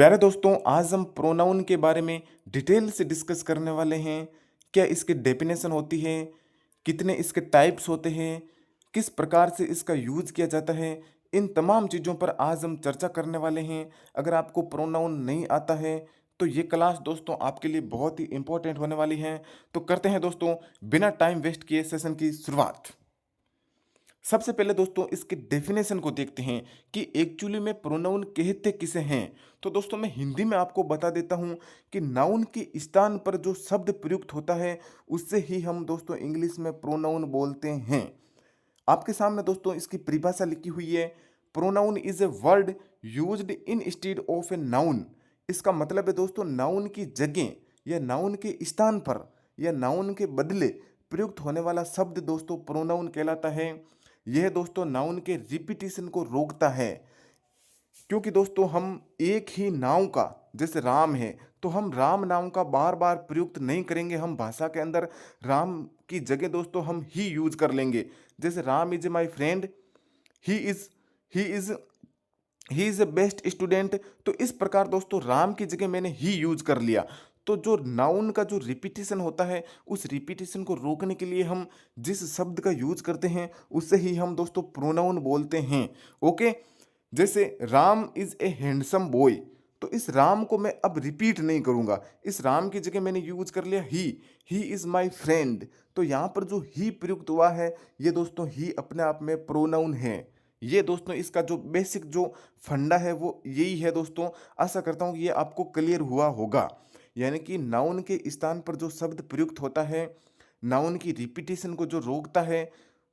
प्यारे दोस्तों, आज हम प्रोनाउन के बारे में डिटेल से डिस्कस करने वाले हैं। क्या इसकी डेफिनेशन होती है, कितने इसके टाइप्स होते हैं, किस प्रकार से इसका यूज किया जाता है, इन तमाम चीज़ों पर आज हम चर्चा करने वाले हैं। अगर आपको प्रोनाउन नहीं आता है तो ये क्लास दोस्तों आपके लिए बहुत ही इंपॉर्टेंट होने वाली है। तो करते हैं दोस्तों बिना टाइम वेस्ट किए सेशन की शुरुआत। सबसे पहले दोस्तों इसके डेफिनेशन को देखते हैं कि एक्चुअली में प्रोनाउन कहते किसे हैं। तो दोस्तों मैं हिंदी में आपको बता देता हूं कि नाउन के स्थान पर जो शब्द प्रयुक्त होता है उससे ही हम दोस्तों इंग्लिश में प्रोनाउन बोलते हैं। आपके सामने दोस्तों इसकी परिभाषा लिखी हुई है। Pronoun is a word used instead of a noun. इसका मतलब है दोस्तों नाउन की जगह या नाउन के स्थान पर या नाउन के बदले प्रयुक्त होने वाला शब्द दोस्तों प्रोनाउन कहलाता है। यह दोस्तों नाउन के रिपीटिशन को रोकता है, क्योंकि दोस्तों हम एक ही नाम का, जैसे राम है तो हम राम नाम का बार बार प्रयुक्त नहीं करेंगे। हम भाषा के अंदर राम की जगह दोस्तों हम ही यूज कर लेंगे। जैसे Ram is my friend, he is he is he is a best student. तो इस प्रकार दोस्तों राम की जगह मैंने ही यूज कर लिया। तो जो नाउन का जो रिपीटिशन होता है उस रिपीटिशन को रोकने के लिए हम जिस शब्द का यूज करते हैं उससे ही हम दोस्तों प्रोनाउन बोलते हैं। ओके, जैसे Ram is a handsome boy, तो इस राम को मैं अब रिपीट नहीं करूंगा। इस राम की जगह मैंने यूज कर लिया ही इज माय फ्रेंड। तो यहाँ पर जो ही प्रयुक्त हुआ है ये दोस्तों ही अपने आप में प्रोनाउन है। ये दोस्तों इसका जो बेसिक जो फंडा है वो यही है दोस्तों। आशा करता हूँ कि ये आपको क्लियर हुआ होगा। यानी कि नाउन के स्थान पर जो शब्द प्रयुक्त होता है, नाउन की रिपीटिशन को जो रोकता है,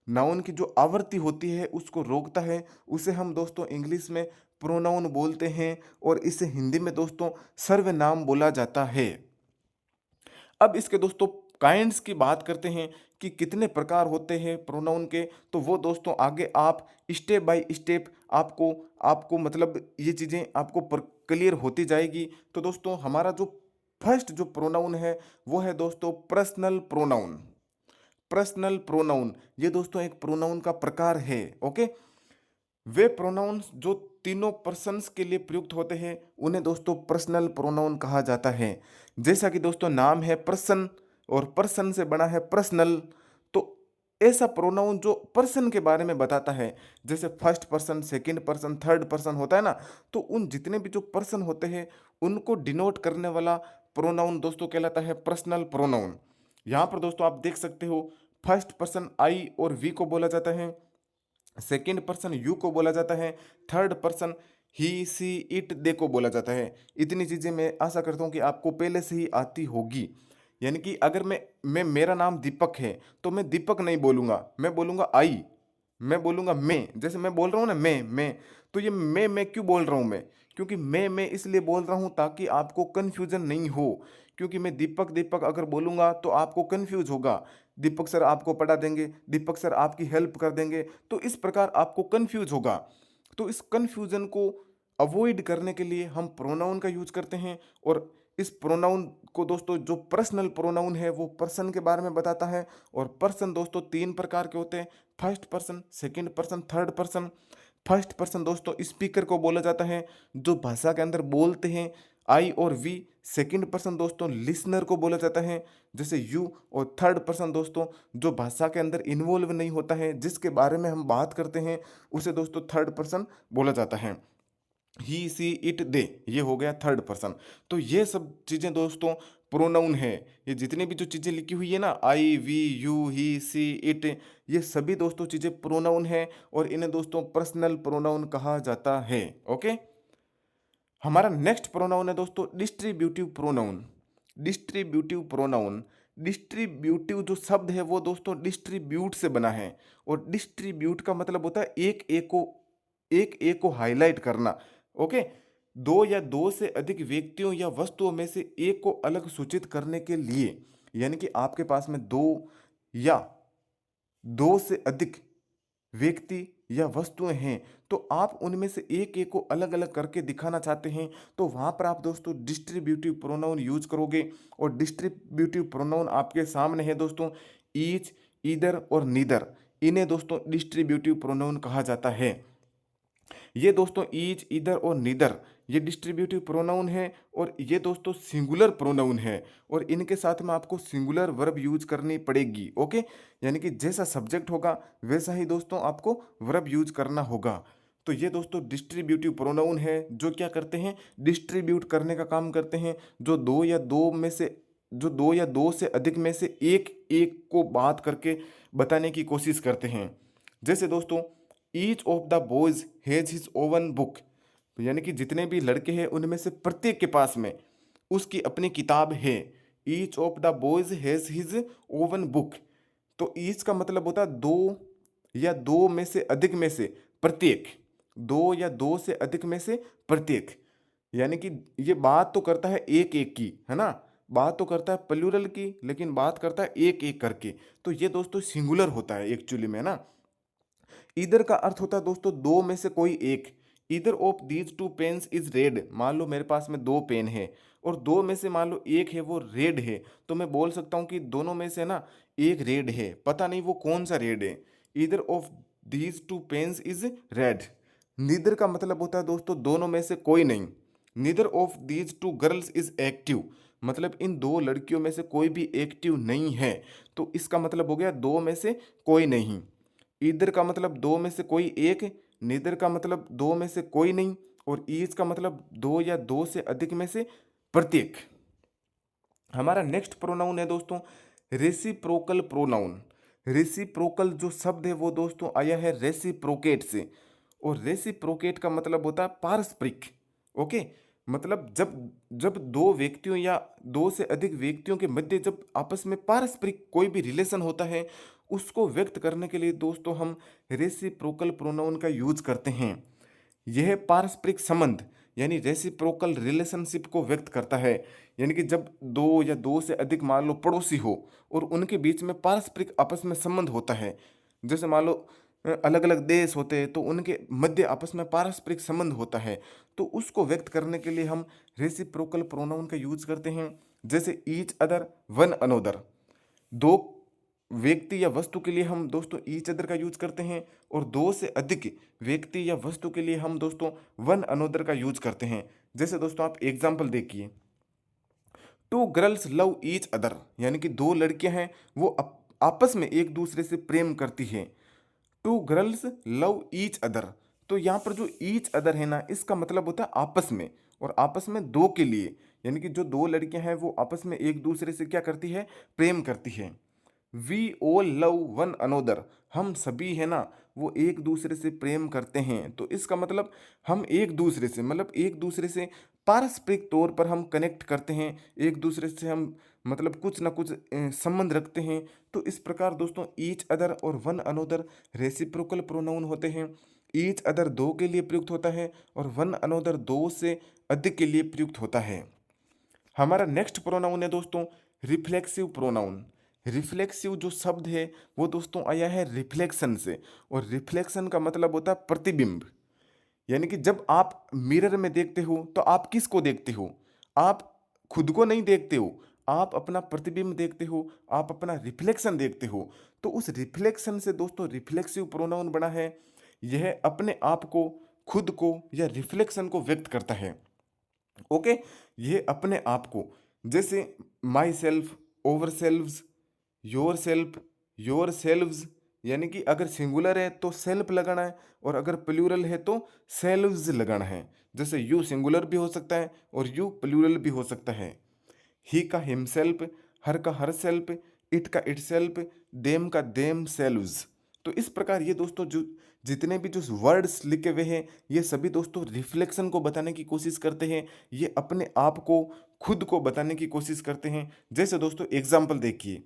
नाउन की जो आवृत्ति होती है उसको रोकता है, उसे हम दोस्तों इंग्लिश में प्रोनाउन बोलते हैं और इसे हिंदी में दोस्तों सर्वनाम बोला जाता है। अब इसके दोस्तों काइंड्स की बात करते हैं कि कितने प्रकार होते हैं प्रोनाउन के। तो वो दोस्तों आगे आप स्टेप बाय स्टेप आपको आपको मतलब ये चीज़ें आपको क्लियर होती जाएगी। तो दोस्तों हमारा जो फर्स्ट जो प्रोनाउन है वो है दोस्तों पर्सनल प्रोनाउन। पर्सनल प्रोनाउन ये दोस्तों एक प्रोनाउन का प्रकार है। ओके, वे प्रोनाउंस जो तीनों पर्सन्स के लिए प्रयुक्त होते हैं उन्हें दोस्तों पर्सनल प्रोनाउन कहा जाता है। जैसा कि दोस्तों नाम है पर्सन और पर्सन से बना है पर्सनल, तो ऐसा प्रोनाउन जो पर्सन के बारे में बताता है, जैसे first person, second person, third person होता है ना, तो उन जितने भी जो पर्सन होते हैं उनको डिनोट करने वाला प्रोनाउन दोस्तों कहलाता है पर्सनल प्रोनाउन। यहाँ पर दोस्तों आप देख सकते हो फर्स्ट पर्सन आई और वी को बोला जाता है, सेकेंड पर्सन यू को बोला जाता है, third person he she it they को बोला जाता है। इतनी चीज़ें मैं आशा करता हूँ कि आपको पहले से ही आती होगी। यानी कि अगर मैं मेरा नाम दीपक है तो मैं दीपक नहीं बोलूँगा, मैं बोलूँगा आई, मैं बोलूँगा मैं। जैसे मैं बोल रहा हूँ ना मैं, तो ये मैं क्यों बोल रहा हूँ मैं, क्योंकि मैं इसलिए बोल रहा हूँ ताकि आपको कन्फ्यूजन नहीं हो। क्योंकि मैं दीपक दीपक अगर बोलूँगा तो आपको कन्फ्यूज होगा। दीपक सर आपको पढ़ा देंगे, दीपक सर आपकी हेल्प कर देंगे, तो इस प्रकार आपको कन्फ्यूज होगा। तो इस कन्फ्यूजन को अवॉइड करने के लिए हम प्रोनाउन का यूज करते हैं। और इस प्रोनाउन को दोस्तों जो पर्सनल प्रोनाउन है वो पर्सन के बारे में बताता है। और पर्सन दोस्तों तीन प्रकार के होते हैं, first person, second person, third person. First person दोस्तों स्पीकर को बोला जाता है, जो भाषा के अंदर बोलते हैं, आई और वी। सेकंड पर्सन दोस्तों लिसनर को बोला जाता है, जैसे यू। और थर्ड पर्सन दोस्तों जो भाषा के अंदर इन्वॉल्व नहीं होता है, जिसके बारे में हम बात करते हैं, उसे दोस्तों थर्ड पर्सन बोला जाता है। ही सी इट दे, ये हो गया थर्ड पर्सन। तो ये सब चीज़ें दोस्तों प्रोनाउन है। ये जितनी भी जो चीज़ें लिखी हुई है ना, I we you he she it, ये सभी दोस्तों चीज़ें प्रोनाउन है और इन्हें दोस्तों पर्सनल प्रोनाउन कहा जाता है। ओके, हमारा नेक्स्ट प्रोनाउन है दोस्तों distributive pronoun. Distributive pronoun, distributive जो शब्द है वो दोस्तों डिस्ट्रीब्यूट से बना है। और डिस्ट्रीब्यूट का मतलब होता है एक एक को हाईलाइट करना। ओके, दो या दो से अधिक व्यक्तियों या वस्तुओं में से एक को अलग सूचित करने के लिए। यानी कि आपके पास में दो या दो से अधिक व्यक्ति या वस्तुएं हैं, तो आप उनमें से एक एक को अलग अलग करके दिखाना चाहते हैं, तो वहां पर आप दोस्तों डिस्ट्रीब्यूटिव प्रोनाउन यूज करोगे। और डिस्ट्रीब्यूटिव प्रोनाउन आपके सामने है दोस्तों, ईच, ईदर और नीदर। इन्हें दोस्तों डिस्ट्रीब्यूटिव प्रोनाउन कहा जाता है। ये दोस्तों ईच, ईदर और नीदर ये डिस्ट्रीब्यूटिव प्रोनाउन है और ये दोस्तों सिंगुलर प्रोनाउन है और इनके साथ में आपको सिंगुलर वर्ब यूज करनी पड़ेगी। ओके, यानी कि जैसा सब्जेक्ट होगा वैसा ही दोस्तों आपको वर्ब यूज करना होगा। तो ये दोस्तों डिस्ट्रीब्यूटिव प्रोनाउन है जो क्या करते हैं, डिस्ट्रीब्यूट करने का काम करते हैं, जो दो या दो से अधिक में से एक एक को बात करके बताने की कोशिश करते हैं। जैसे दोस्तों each of the boys has his oven book, यानी कि जितने भी लड़के हैं उनमें से प्रत्येक के पास में उसकी अपनी किताब है। Each of the boys has his oven book, तो ईच का मतलब होता है दो या दो में से अधिक में से प्रत्येक, दो या दो से अधिक में से प्रत्येक, यानी कि ये बात तो करता है एक एक की, है ना, बात तो करता है प्लूरल की, लेकिन बात करता है एक एक करके। तो ये दोस्तों सिंगुलर होता है एक्चुअली में ना। इधर का अर्थ होता है दोस्तों दो में से कोई एक। Either of these two pens is red, मान लो मेरे पास में दो पेन है और दो में से मान लो एक है वो रेड है, तो मैं बोल सकता हूँ कि दोनों में से ना एक रेड है, पता नहीं वो कौन सा रेड है। Either of these two pens is red. Neither का मतलब होता है दोस्तों दोनों में से कोई नहीं। Neither of these to girls is active, मतलब इन दो लड़कियों में से कोई भी एक्टिव नहीं है, तो इसका मतलब हो गया दो में से कोई नहीं। ईदर का मतलब दो में से कोई एक, नीदर का मतलब दो में से कोई नहीं, और ईच का मतलब दो या दो से अधिक में से प्रत्येक। हमारा नेक्स्ट प्रोनाउन है दोस्तों रेसिप्रोकल प्रोनाउन। रेसिप्रोकल जो शब्द है वो दोस्तों आया है रेसिप्रोकेट से, और रेसिप्रोकेट का मतलब होता है पारस्परिक। ओके, मतलब जब जब दो व्यक्तियों या दो से अधिक व्यक्तियों के मध्य जब आपस में पारस्परिक कोई भी रिलेशन होता है, उसको व्यक्त करने के लिए दोस्तों हम रेसिप्रोकल प्रोनाउन का यूज करते हैं। यह पारस्परिक संबंध यानी रेसिप्रोकल रिलेशनशिप को व्यक्त करता है, यानी कि जब दो या दो से अधिक मान लो पड़ोसी हो और उनके बीच में पारस्परिक आपस में संबंध होता है, जैसे मान लो अलग अलग देश होते हैं तो उनके मध्य आपस में पारस्परिक संबंध होता है, तो उसको व्यक्त करने के लिए हम रेसिप्रोकल प्रोनाउन का यूज करते हैं। जैसे ईच अदर, वन अनोदर, दो व्यक्ति या वस्तु के लिए हम दोस्तों ईच अदर का यूज करते हैं, और दो से अधिक व्यक्ति या वस्तु के लिए हम दोस्तों वन अनोदर का यूज करते हैं। जैसे दोस्तों आप एग्जाम्पल देखिए, two girls love each other, यानी कि दो लड़कियां हैं वो आपस में एक दूसरे से प्रेम करती हैं। Two girls love each other, तो यहाँ पर जो ईच अदर है ना, इसका मतलब होता है आपस में, और आपस में दो के लिए, यानी कि जो दो लड़कियां हैं वो आपस में एक दूसरे से क्या करती है, प्रेम करती है। We all love one another, हम सभी है ना वो एक दूसरे से प्रेम करते हैं, तो इसका मतलब हम एक दूसरे से मतलब एक दूसरे से पारस्परिक तौर पर हम कनेक्ट करते हैं, एक दूसरे से हम मतलब कुछ ना कुछ संबंध रखते हैं। तो इस प्रकार दोस्तों ईच अदर और वन अनोदर रेसिप्रोकल प्रोनाउन होते हैं। ईच अदर दो के लिए प्रयुक्त होता है और वन अनोदर दो से अधिक के लिए प्रयुक्त होता है। हमारा नेक्स्ट प्रोनाउन है दोस्तों रिफ्लेक्सिव प्रोनाउन। रिफ्लेक्सिव जो शब्द है वो दोस्तों आया है रिफ्लेक्शन से, और रिफ्लेक्शन का मतलब होता है प्रतिबिंब। यानी कि जब आप मिरर में देखते हो तो आप किसको देखते हो, आप खुद को नहीं देखते हो, आप अपना प्रतिबिंब देखते हो, आप अपना रिफ्लेक्शन देखते हो। तो उस रिफ्लेक्शन से दोस्तों रिफ्लेक्सिव प्रोनाउन बना है। यह अपने आप को, खुद को या रिफ्लेक्शन को व्यक्त करता है। ओके, ये अपने आप को, जैसे my self, over selves, your self, your selves, यानी कि अगर सिंगुलर है तो सेल्फ लगाना है और अगर प्लूरल है तो सेल्व्स लगाना है। जैसे यू सिंगुलर भी हो सकता है और यू प्लूरल भी हो सकता है। ही का हिमसेल्फ, हर का हर सेल्फ, इट का इट सेल्फ, देम का देम सेल्व्स। तो इस प्रकार ये दोस्तों जो जितने भी जो वर्ड्स लिखे हुए हैं ये सभी दोस्तों रिफ्लेक्शन को बताने की कोशिश करते हैं, ये अपने आप को, खुद को बताने की कोशिश करते हैं। जैसे दोस्तों एग्जाम्पल देखिए,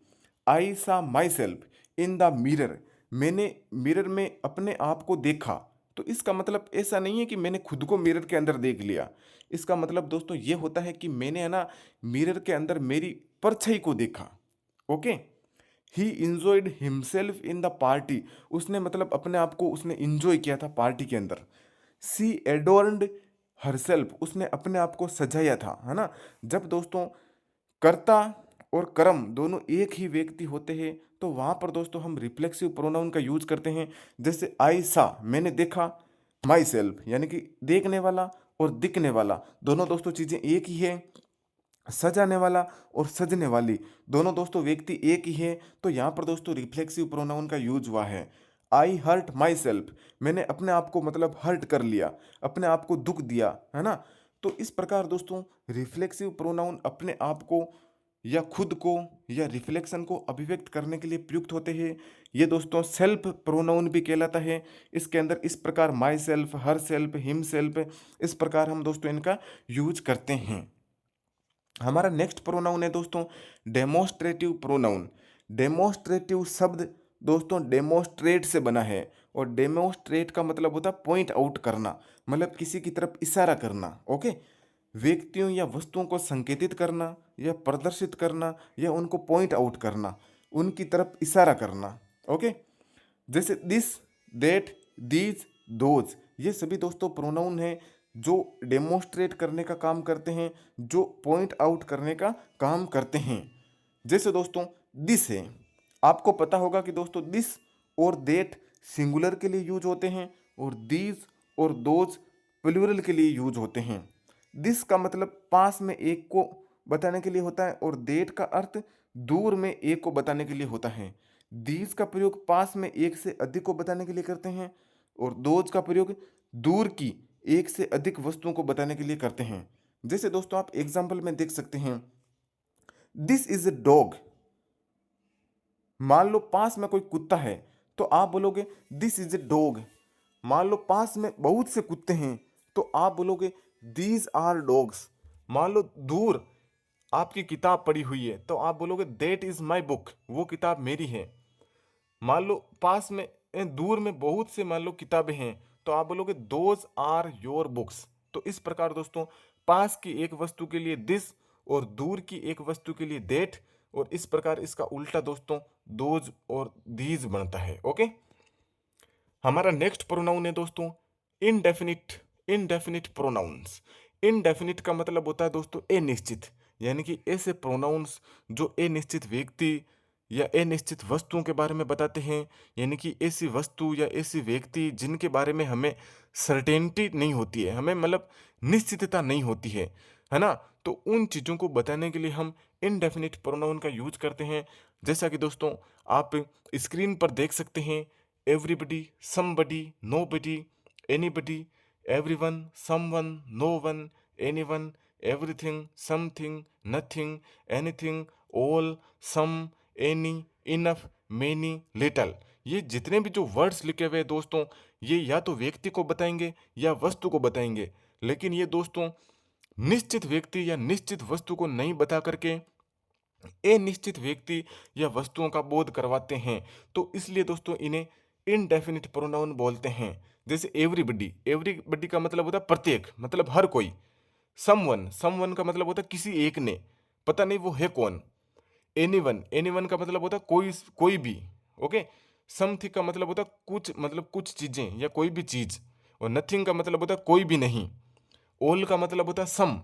आई सा my self in the mirror, मैंने मिरर में अपने आप को देखा। तो इसका मतलब ऐसा नहीं है कि मैंने खुद को मिरर के अंदर देख लिया, इसका मतलब दोस्तों ये होता है कि मैंने है ना मिरर के अंदर मेरी परछाई को देखा। Okay, he enjoyed himself in the party, उसने मतलब अपने आप को उसने इंजॉय किया था पार्टी के अंदर। सी एडोर्नड हरसेल्फ, उसने अपने आप को सजाया था, है ना। जब दोस्तों कर्ता और कर्म दोनों एक ही व्यक्ति होते हैं तो वहाँ पर दोस्तों हम रिफ्लेक्सिव प्रोनाउन का यूज करते हैं। जैसे आई सा, मैंने देखा, माई सेल्फ यानी कि देखने वाला, और दिखने वाला, दोनों दोस्तों चीजें एक ही है। सजाने वाला और सजने वाली, दोनों दोस्तों व्यक्ति एक ही है। तो यहाँ पर दोस्तों रिफ्लेक्सिव प्रोनाउन का यूज हुआ है। आई हर्ट माई सेल्फ, मैंने अपने आप को मतलब हर्ट कर लिया, अपने आप को दुख दिया, है ना। तो इस प्रकार दोस्तों रिफ्लेक्सिव प्रोनाउन अपने आप को या खुद को या रिफ्लेक्शन को अभिव्यक्त करने के लिए प्रयुक्त होते हैं। ये दोस्तों सेल्फ प्रोनाउन भी कहलाता है। इसके अंदर इस प्रकार my self, her self, him self, इस प्रकार हम दोस्तों इनका यूज करते हैं। हमारा नेक्स्ट प्रोनाउन है दोस्तों डेमोस्ट्रेटिव प्रोनाउन। डेमोस्ट्रेटिव शब्द दोस्तों डेमोस्ट्रेट से बना है, और डेमोस्ट्रेट का मतलब होता है पॉइंट आउट करना, मतलब किसी की तरफ इशारा करना। ओके, व्यक्तियों या वस्तुओं को संकेतित करना या प्रदर्शित करना या उनको पॉइंट आउट करना, उनकी तरफ इशारा करना। ओके, जैसे दिस, दैट, दीज, दोज, ये सभी दोस्तों प्रोनाउन हैं जो डेमोस्ट्रेट करने का काम करते हैं, जो पॉइंट आउट करने का काम करते हैं। जैसे दोस्तों दिस है, आपको पता होगा कि दोस्तों दिस और दैट सिंगुलर के लिए यूज होते हैं, और दीज और दोज प्लूरल के लिए यूज होते हैं। दिस का मतलब पास में एक को बताने के लिए होता है, और दैट का अर्थ दूर में एक को बताने के लिए होता है। दीज का प्रयोग पास में एक से अधिक को बताने के लिए करते हैं, और दोज का प्रयोग दूर की एक से अधिक वस्तुओं को बताने के लिए करते हैं। जैसे दोस्तों आप एग्जाम्पल में देख सकते हैं, दिस इज ए डॉग। मान लो पास में कोई कुत्ता है तो आप बोलोगे दिस इज ए डॉग। मान लो पास में बहुत से कुत्ते हैं तो आप बोलोगे दीज आर डॉग्स। मान लो दूर आपकी किताब पड़ी हुई है तो आप बोलोगे दैट इज माई बुक, वो किताब मेरी है। मान लो पास में दूर में बहुत से मान लो किताबें हैं तो आप बोलोगे दोज आर योर बुक्स। तो इस प्रकार दोस्तों पास की एक वस्तु के लिए दिस और दूर की एक वस्तु के लिए दैट, और इस प्रकार इसका उल्टा दोस्तों दोज और दीज बनता है। ओके, हमारा नेक्स्ट प्रोनाउन है दोस्तों इनडेफिनिट। Indefinite pronounce. इनडेफिनिट का मतलब होता है दोस्तों अनिश्चित, यानी कि ऐसे प्रोनाउंस जो अनिश्चित व्यक्ति या अनिश्चित वस्तुओं के बारे में बताते हैं, यानी कि ऐसी वस्तु या ऐसी व्यक्ति जिनके बारे में हमें सर्टेनिटी नहीं होती है, हमें मतलब निश्चितता नहीं होती है ना। तो उन चीज़ों को बताने के लिए हम इनडेफिनिट प्रोनाउन का यूज करते हैं। जैसा कि दोस्तों आप स्क्रीन पर देख सकते हैं, everybody, somebody, nobody, anybody, everyone, someone, no one, anyone, everything, something, nothing, anything, all, some, any, enough, many, little. ये जितने भी जो वर्ड्स लिखे हुए हैं दोस्तों, ये या तो व्यक्ति को बताएंगे या वस्तु को बताएंगे, लेकिन ये दोस्तों निश्चित व्यक्ति या निश्चित वस्तु को नहीं बता करके अनिश्चित व्यक्ति या वस्तुओं का बोध करवाते हैं। तो इसलिए दोस्तों इन्हें इनडेफिनिट प्रोनाउन बोलते हैं। जैसे एवरीबडी, एवरीबडी का मतलब होता है प्रत्येक, मतलब हर कोई। समवन, समवन का मतलब होता है किसी एक ने, पता नहीं वो है कौन। एनीवन, एनीवन का मतलब होता है कोई भी। ओके, समथिंग का मतलब होता है कुछ, मतलब कुछ चीजें या कोई भी चीज। और नथिंग का मतलब होता है कोई भी नहीं। ऑल का मतलब होता है सम,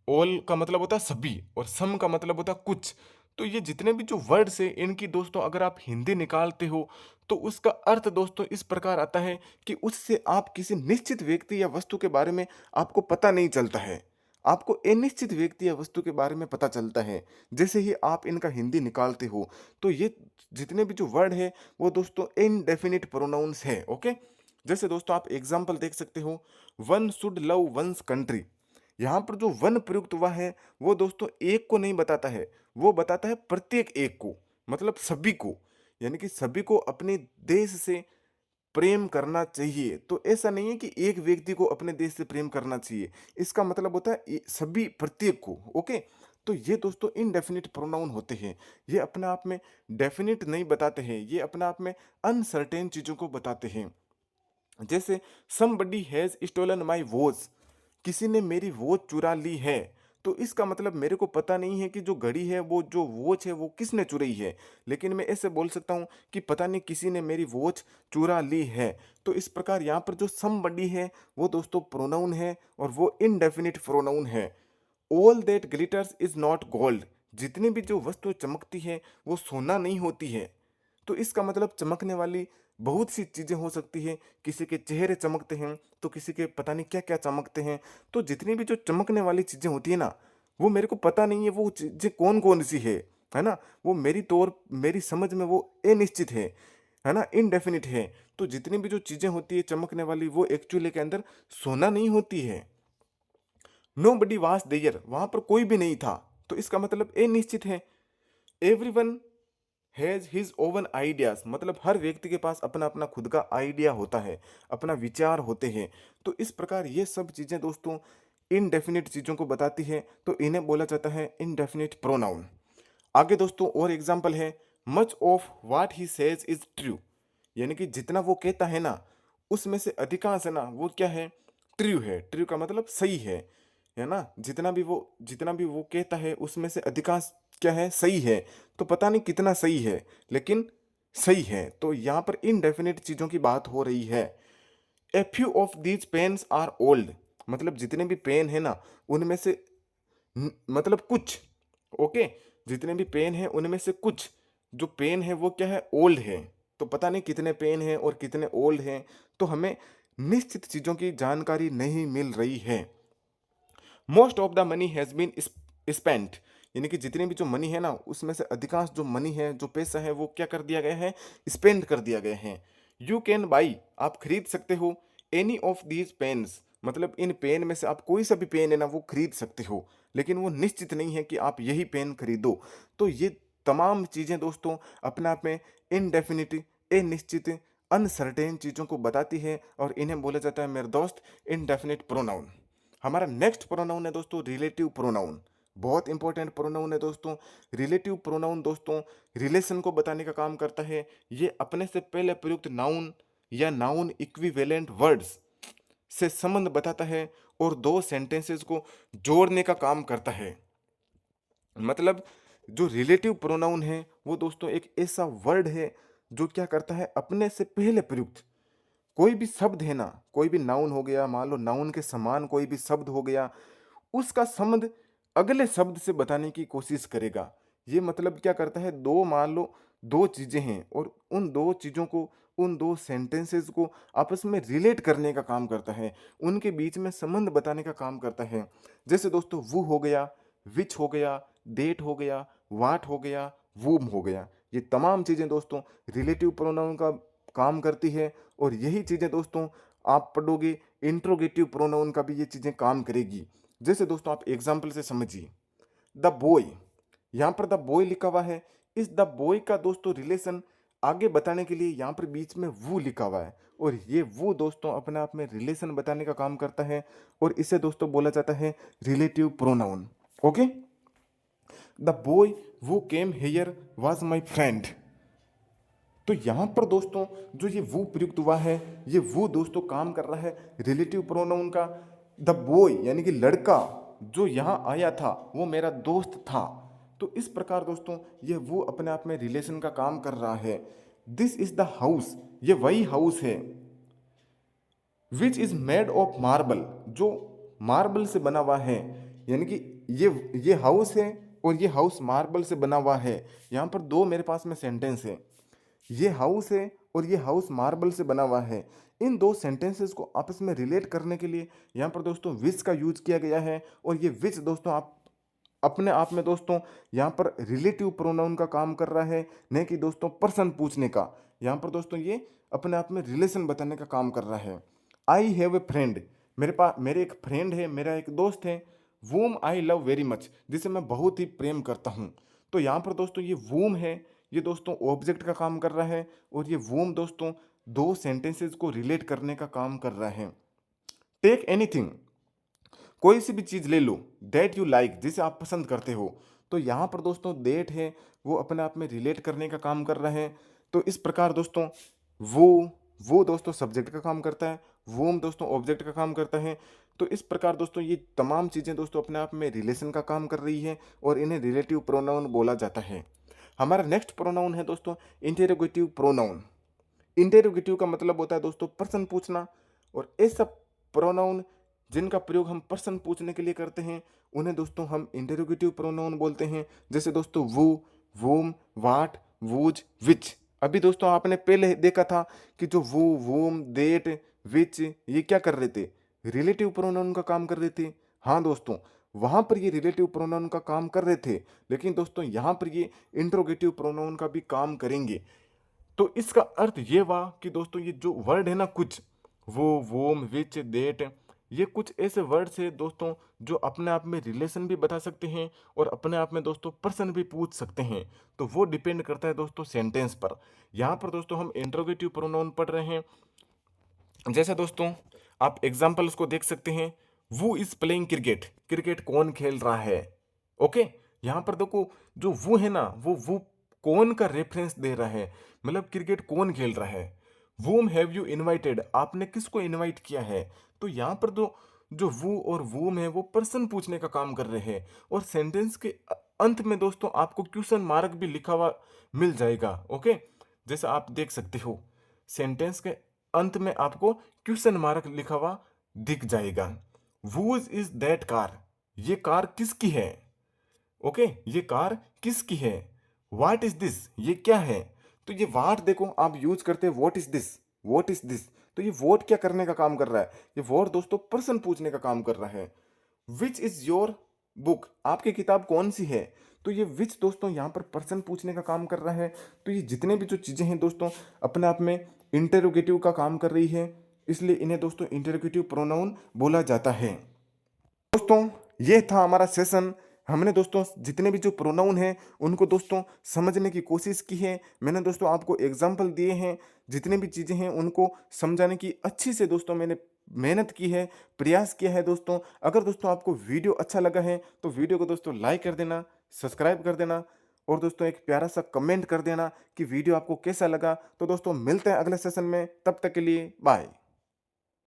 ऑल का मतलब होता है सभी, और सम का मतलब होता है कुछ। तो ये जितने भी जो वर्ड्स है इनकी दोस्तों अगर आप हिंदी निकालते हो तो उसका अर्थ दोस्तों इस प्रकार आता है कि उससे आप किसी निश्चित व्यक्ति या वस्तु के बारे में आपको पता नहीं चलता है, आपको अनिश्चित व्यक्ति या वस्तु के बारे में पता चलता है जैसे ही आप इनका हिंदी निकालते हो। तो ये जितने भी जो वर्ड है वो दोस्तों इनडेफिनिट प्रोनाउंस है। ओके, जैसे दोस्तों आप एग्जाम्पल देख सकते हो, one should love one's country. यहाँ पर जो वन प्रयुक्त हुआ है वो दोस्तों एक को नहीं बताता है, वो बताता है प्रत्येक एक को, मतलब सभी को, यानी कि सभी को अपने देश से प्रेम करना चाहिए। तो ऐसा नहीं है कि एक व्यक्ति को अपने देश से प्रेम करना चाहिए, इसका मतलब होता है सभी, प्रत्येक को। ओके, तो ये दोस्तों इनडेफिनिट प्रोनाउन होते हैं। ये अपने आप में डेफिनिट नहीं बताते हैं, ये अपने आप में अनसर्टेन चीज़ों को बताते हैं। जैसे somebody has stolen my watch, किसी ने मेरी वॉच चुरा ली है। तो इसका मतलब मेरे को पता नहीं है कि जो घड़ी है, वो जो वॉच है, वो किसने चुराई है, लेकिन मैं ऐसे बोल सकता हूँ कि पता नहीं किसी ने मेरी वॉच चुरा ली है। तो इस प्रकार यहाँ पर जो समबडी है वो दोस्तों प्रोनाउन है, और वो इनडेफिनिट प्रोनाउन है। All that glitters is not gold, जितनी भी जो वस्तु चमकती है वो सोना नहीं होती है। तो इसका मतलब चमकने वाली बहुत सी चीज़ें हो सकती है, किसी के चेहरे चमकते हैं, तो किसी के पता नहीं क्या-क्या चमकते हैं। तो जितनी भी जो चमकने वाली चीज़ें होती है ना, वो मेरे को पता नहीं है वो चीज़ें कौन-कौन सी है ना? वो मेरी समझ में वो अनिश्चित है ना? इनडेफिनिट है। तो जितनी भी जो चीज़ें होती है चमकने वाली वो एक्चुअली के अंदर सोना नहीं होती है। नोबडी वाज देयर, वहाँ पर कोई भी नहीं था। तो इसका मतलब अनिश्चित है। Everyone has his oven ideas, मतलब हर व्यक्ति के पास अपना-अपना खुद का आइडिया होता है, अपना विचार होते हैं। तो इस प्रकार ये सब चीज़ें दोस्तों इनडेफिनिट चीज़ों को बताती है, तो इन्हें बोला जाता है इनडेफिनिट प्रोनाउन। आगे दोस्तों और एग्ज़ाम्पल है, much of what he says is true, यानी कि जितना वो कहता है ना, उसमें से अधिकांश है ना, वो क्या है? ट्रू है। ट्रू का मतलब सही है ना? जितना भी वो कहता है उसमें से अधिकांश क्या है? सही है। तो पता नहीं कितना सही है, लेकिन सही है। तो यहाँ पर इनडेफिनिट चीज़ों की बात हो रही है। A few of these pens are old, मतलब जितने भी पेन है ना, उनमें से मतलब कुछ, ओके, जितने भी पेन हैं उनमें से कुछ जो पेन है वो क्या है? ओल्ड है। तो पता नहीं कितने पेन हैं और कितने ओल्ड हैं, तो हमें निश्चित चीज़ों की जानकारी नहीं मिल रही है। Most of the money has been spent, यानी कि जितनी भी जो मनी है ना, उसमें से अधिकांश जो मनी है, जो पैसा है, वो क्या कर दिया गया है? स्पेंड कर दिया गया है। यू कैन बाई, आप खरीद सकते हो, एनी ऑफ दीज पेन्स, मतलब इन पेन में से आप कोई सा भी पेन है ना वो खरीद सकते हो, लेकिन वो निश्चित नहीं है कि आप यही पेन खरीदो। तो ये तमाम चीज़ें दोस्तों अपने आप में इनडेफिनिट, अनिश्चित, अनसर्टेन चीज़ों को बताती है, और इन्हें बोला जाता है मेरे दोस्त इनडेफिनिट प्रोनाउन। हमारा नेक्स्ट प्रोनाउन है दोस्तों रिलेटिव प्रोनाउन। बहुत इंपॉर्टेंट प्रोनाउन है दोस्तों। रिलेटिव प्रोनाउन दोस्तों रिलेशन को बताने का काम करता है। ये अपने से पहले प्रयुक्त नाउन या नाउन इक्विवेलेंट वर्ड्स से संबंध बताता है और दो सेंटेंसेस को जोड़ने का काम करता है। मतलब जो रिलेटिव प्रोनाउन है वो दोस्तों एक ऐसा वर्ड है जो क्या करता है, अपने से पहले प्रयुक्त कोई भी शब्द है ना, कोई भी नाउन हो गया, मान लो नाउन के समान कोई भी शब्द हो गया, उसका संबंध अगले शब्द से बताने की कोशिश करेगा। ये मतलब क्या करता है, दो मान लो दो चीज़ें हैं और उन दो चीज़ों को, उन दो सेंटेंसेस को आपस में रिलेट करने का काम करता है, उनके बीच में संबंध बताने का काम करता है। जैसे दोस्तों वो हो गया, विच हो गया, डेट हो गया, वाट हो गया, वूम हो गया। ये तमाम चीज़ें दोस्तों रिलेटिव प्रोनाउन का काम करती है, और यही चीज़ें दोस्तों आप पढ़ोगे इंट्रोगेटिव प्रोनाउन का भी ये चीज़ें काम करेगी। जैसे दोस्तों आप एग्जाम्पल से समझिए, द बॉय, यहाँ पर द बॉय लिखा हुआ है, इस द बॉय का दोस्तों रिलेशन आगे बताने के लिए यहाँ पर बीच में वो लिखा हुआ है, और ये वो दोस्तों अपने आप में रिलेशन बताने का काम करता है, और इसे दोस्तों बोला जाता है relative pronoun. Okay, the boy who came here was my friend. तो यहाँ पर दोस्तों जो ये वो प्रयुक्त हुआ है, ये वो दोस्तों काम कर रहा है रिलेटिव प्रोनाउन का। द बॉय यानी कि लड़का जो यहाँ आया था वो मेरा दोस्त था। तो इस प्रकार दोस्तों ये वो अपने आप में रिलेशन का काम कर रहा है। दिस इज द हाउस, ये वही हाउस है, which is made of marble, जो मार्बल से बना हुआ है, यानी कि ये हाउस है और ये हाउस मार्बल से बना हुआ है। यहाँ पर दो मेरे पास में सेंटेंस है, ये हाउस है और ये हाउस मार्बल से बना हुआ है। इन दो सेंटेंसेस को आपस में रिलेट करने के लिए यहाँ पर दोस्तों विच का यूज किया गया है, और ये विच दोस्तों आप अपने आप में दोस्तों यहाँ पर रिलेटिव प्रोनाउन का काम कर रहा है, नहीं कि दोस्तों पर्सन पूछने का। यहाँ पर दोस्तों ये अपने आप में रिलेशन बताने का काम कर रहा है। आई हैव ए फ्रेंड, मेरे एक फ्रेंड है, मेरा एक दोस्त है, वूम आई लव वेरी मच, जिसे मैं बहुत ही प्रेम करता हूँ। तो यहाँ पर दोस्तों ये वूम है, ये दोस्तों ऑब्जेक्ट का काम कर रहा है, और ये वूम दोस्तों दो सेंटेंसेस को रिलेट करने का काम कर रहा है। टेक एनीथिंग, कोई सी भी चीज़ ले लो, दैट यू लाइक, जिसे आप पसंद करते हो। तो यहाँ पर दोस्तों दैट है वो अपने आप में रिलेट करने का काम कर रहा है। तो इस प्रकार दोस्तों वो दोस्तों सब्जेक्ट का काम करता है, वोम दोस्तों ऑब्जेक्ट का काम करता है। तो इस प्रकार दोस्तों ये तमाम चीज़ें दोस्तों अपने आप में रिलेशन का काम कर रही है, और इन्हें रिलेटिव प्रोनाउन बोला जाता है। हमारा नेक्स्ट प्रोनाउन है दोस्तों इंटेरोगेटिव प्रोनाउन। इंटेरोगेटिव का मतलब होता है दोस्तों प्रश्न पूछना, और ऐसा प्रोनाउन जिनका प्रयोग हम प्रश्न पूछने के लिए करते हैं उन्हें दोस्तों हम इंटेरोगेटिव प्रोनाउन बोलते हैं। जैसे दोस्तों वो, वोम, वाट, वूज, विच। अभी दोस्तों आपने पहले देखा था कि जो वो, वोम, देट, विच ये क्या कर रहे थे? रिलेटिव प्रोनाउन का काम कर रहे थे। हाँ दोस्तों, वहाँ पर ये रिलेटिव प्रोनाउन का काम कर रहे थे, लेकिन दोस्तों यहाँ पर ये इंट्रोगेटिव प्रोनाउन का भी काम करेंगे। तो इसका अर्थ ये हुआ कि दोस्तों ये जो वर्ड है ना कुछ, वो, वोम, विच, देट, ये कुछ ऐसे वर्ड्स है दोस्तों जो अपने आप में रिलेशन भी बता सकते हैं और अपने आप में दोस्तों पर्सन भी पूछ सकते हैं। तो वो डिपेंड करता है दोस्तों सेंटेंस पर। यहाँ पर दोस्तों हम इंट्रोगेटिव प्रोनाउन पढ़ रहे हैं। जैसे दोस्तों आप एग्जाम्पल्स को देख सकते हैं, वो इज प्लेइंग क्रिकेट, क्रिकेट कौन खेल रहा है। ओके, यहाँ पर देखो जो वो है ना, वो कौन का रेफरेंस दे रहा है, मतलब क्रिकेट कौन खेल रहा है। वूम हैव यू इनवाइटेड, आपने किसको इनवाइट किया है। तो यहाँ पर दो जो वो और वूम है वो पर्सन पूछने का काम कर रहे हैं। और सेंटेंस के अंत में दोस्तों आपको क्वेश्चन मार्क भी लिखा हुआ मिल जाएगा। ओके, जैसे आप देख सकते हो सेंटेंस के अंत में आपको क्वेश्चन मार्क लिखा हुआ दिख जाएगा। वूज इज दैट कार, ये कार किसकी है। ओके, ये कार किसकी है। व्हाट इज दिस, ये क्या है। तो ये व्हाट देखो आप यूज करते हैं, what is this, what is this. तो ये व्हाट क्या करने का काम कर रहा है, ये व्हाट दोस्तों पर्सन पूछने का काम कर रहा है। विच इज योर बुक, आपकी किताब कौन सी है। तो ये विच दोस्तों यहाँ पर पर्सन पूछने का काम कर रहा है। तो ये जितने भी जो चीज़ें हैं दोस्तों अपने आप में इंटरोगेटिव का काम कर रही है, इसलिए इन्हें दोस्तों इंटरोगेटिव प्रोनाउन बोला जाता है। दोस्तों ये था हमारा सेशन। हमने दोस्तों जितने भी जो प्रोनाउन हैं उनको दोस्तों समझने की कोशिश की है। मैंने दोस्तों आपको एग्जाम्पल दिए हैं, जितने भी चीज़ें हैं उनको समझाने की अच्छी से दोस्तों मैंने मेहनत की है, प्रयास किया है दोस्तों। अगर दोस्तों आपको वीडियो अच्छा लगा है तो वीडियो को दोस्तों लाइक कर देना, सब्सक्राइब कर देना और दोस्तों एक प्यारा सा कमेंट कर देना कि वीडियो आपको कैसा लगा। तो दोस्तों मिलते हैं अगले सेशन में, तब तक के लिए बाय।